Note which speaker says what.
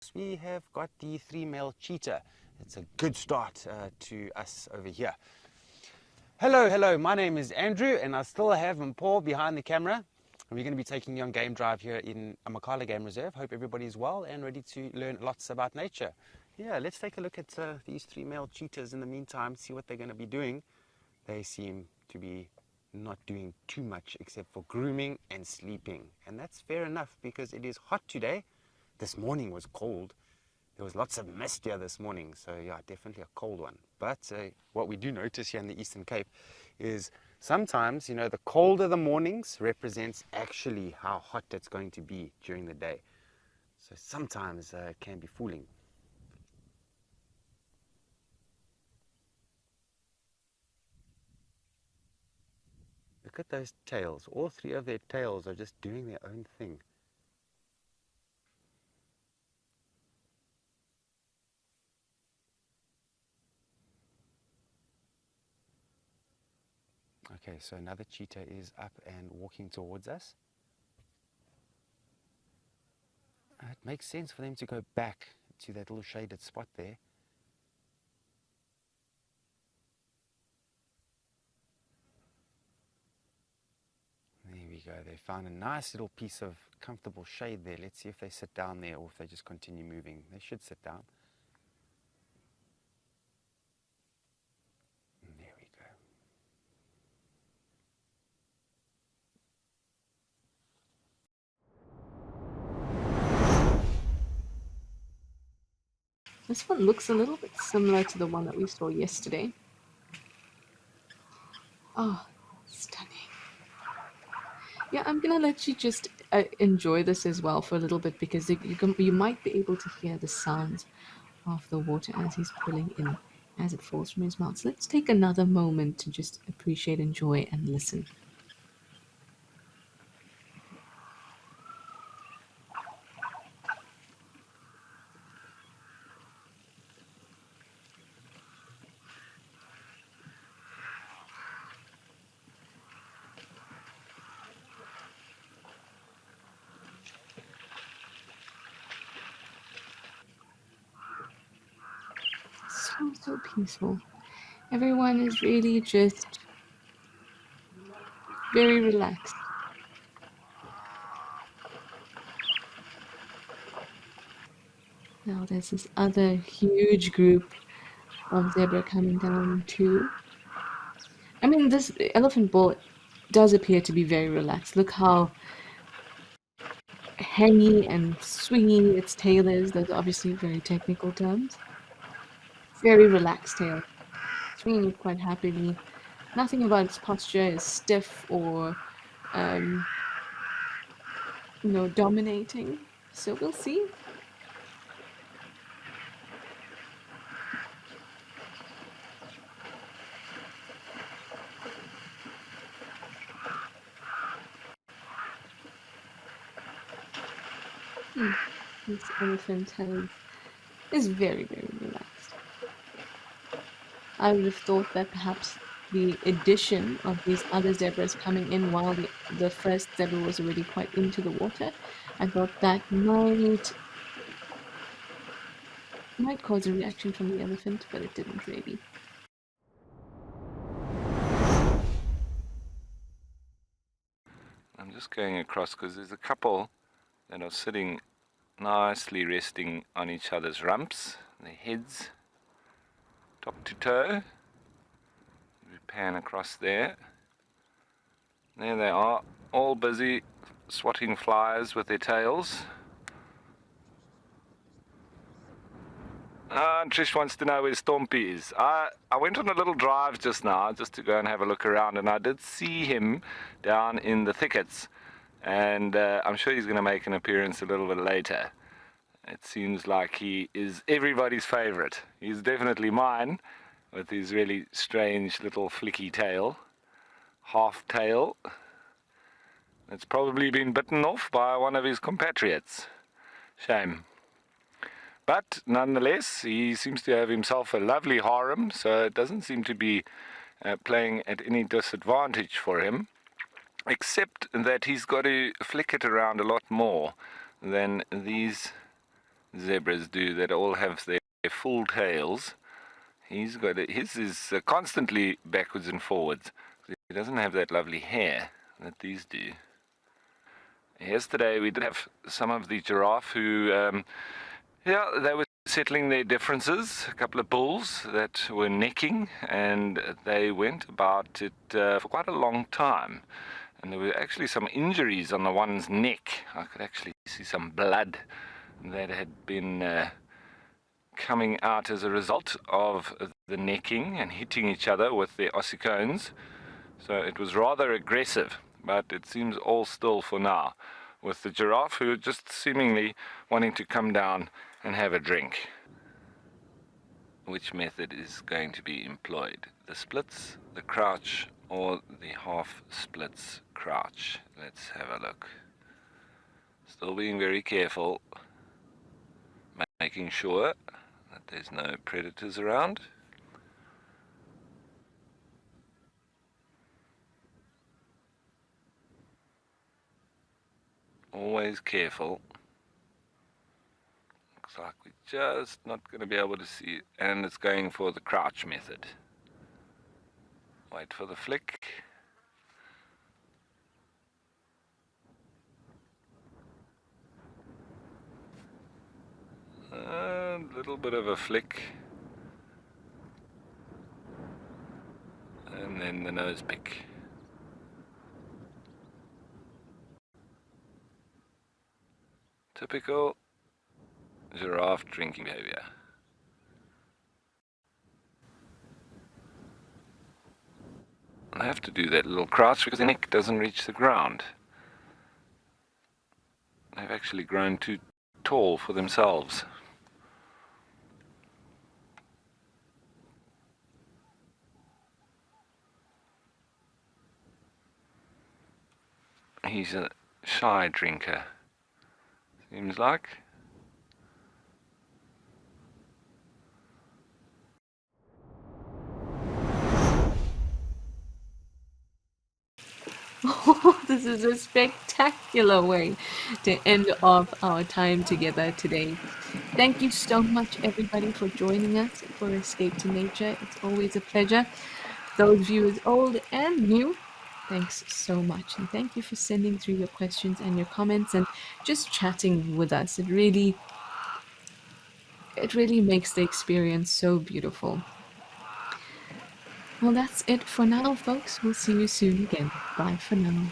Speaker 1: yes, we have got the 3 male cheetah. It's a good start to us over here. Hello, my name is Andrew, and I still have Paul behind the camera. And we're going to be taking you on game drive here in Amakhala Game Reserve. Hope everybody's well and ready to learn lots about nature. Yeah, let's take a look at these 3 male cheetahs in the meantime, see what they're going to be doing. They seem to be not doing too much except for grooming and sleeping. And that's fair enough because it is hot today. This morning was cold. There was lots of mist here this morning, so yeah, definitely a cold one. But what we do notice here in the Eastern Cape is sometimes, the colder the mornings represents actually how hot it's going to be during the day. So sometimes it can be fooling. Look at those tails. All 3 of their tails are just doing their own thing. Okay, so another cheetah is up and walking towards us. It makes sense for them to go back to that little shaded spot there. There we go. They found a nice little piece of comfortable shade there. Let's see if they sit down there or if they just continue moving. They should sit down. There we go.
Speaker 2: This one looks a little bit similar to the one that we saw yesterday. Oh, stunning. Yeah, I'm gonna let you just enjoy this as well for a little bit because you might be able to hear the sounds of the water as he's pulling in, as it falls from his mouth. So let's take another moment to just appreciate, enjoy, and listen. So peaceful. Everyone is really just very relaxed. Now there's this other huge group of zebra coming down too. I mean, this elephant bull does appear to be very relaxed. Look how hangy and swingy its tail is. Those are obviously very technical terms. Very relaxed tail. Swinging it quite happily. Nothing about its posture is stiff or, dominating. So we'll see. This elephant is very, very relaxed. I would have thought that perhaps the addition of these other zebras coming in while the first zebra was already quite into the water, I thought that might cause a reaction from the elephant, but it didn't really.
Speaker 3: I'm just going across because there's a couple that are sitting nicely resting on each other's rumps, their heads, top to toe. We pan across there. There they are, all busy swatting flies with their tails. Trish wants to know where Stompy is. I went on a little drive just now just to go and have a look around, and I did see him down in the thickets, and I'm sure he's going to make an appearance a little bit later. It seems like he is everybody's favorite. He's definitely mine with his really strange little flicky tail, half tail. It's probably been bitten off by one of his compatriots. Shame. But nonetheless, he seems to have himself a lovely harem, so it doesn't seem to be playing at any disadvantage for him, except that he's got to flick it around a lot more than these zebras do that all have their full tails. His is constantly backwards and forwards. He doesn't have that lovely hair that these do. Yesterday we did have some of the giraffe who, they were settling their differences. A couple of bulls that were necking, and they went about it for quite a long time. And there were actually some injuries on the one's neck. I could actually see some blood that had been coming out as a result of the necking and hitting each other with their ossicones. So it was rather aggressive, but it seems all still for now, with the giraffe who are just seemingly wanting to come down and have a drink. Which method is going to be employed? The splits, the crouch, or the half splits crouch? Let's have a look. Still being very careful, making sure that there's no predators around. Always careful. Looks like we're just not going to be able to see it, and it's going for the crouch method. Wait for the flick. A little bit of a flick. And then the nose pick. Typical giraffe drinking behavior. I have to do that little crouch because the neck doesn't reach the ground. They've actually grown too tall for themselves. He's a shy drinker, seems like.
Speaker 2: Oh, this is a spectacular way to end off our time together today. Thank you so much, everybody, for joining us for Escape to Nature. It's always a pleasure. Those viewers, old and new, thanks so much. And thank you for sending through your questions and your comments and just chatting with us. It really makes the experience so beautiful. Well, that's it for now, folks. We'll see you soon again. Bye for now.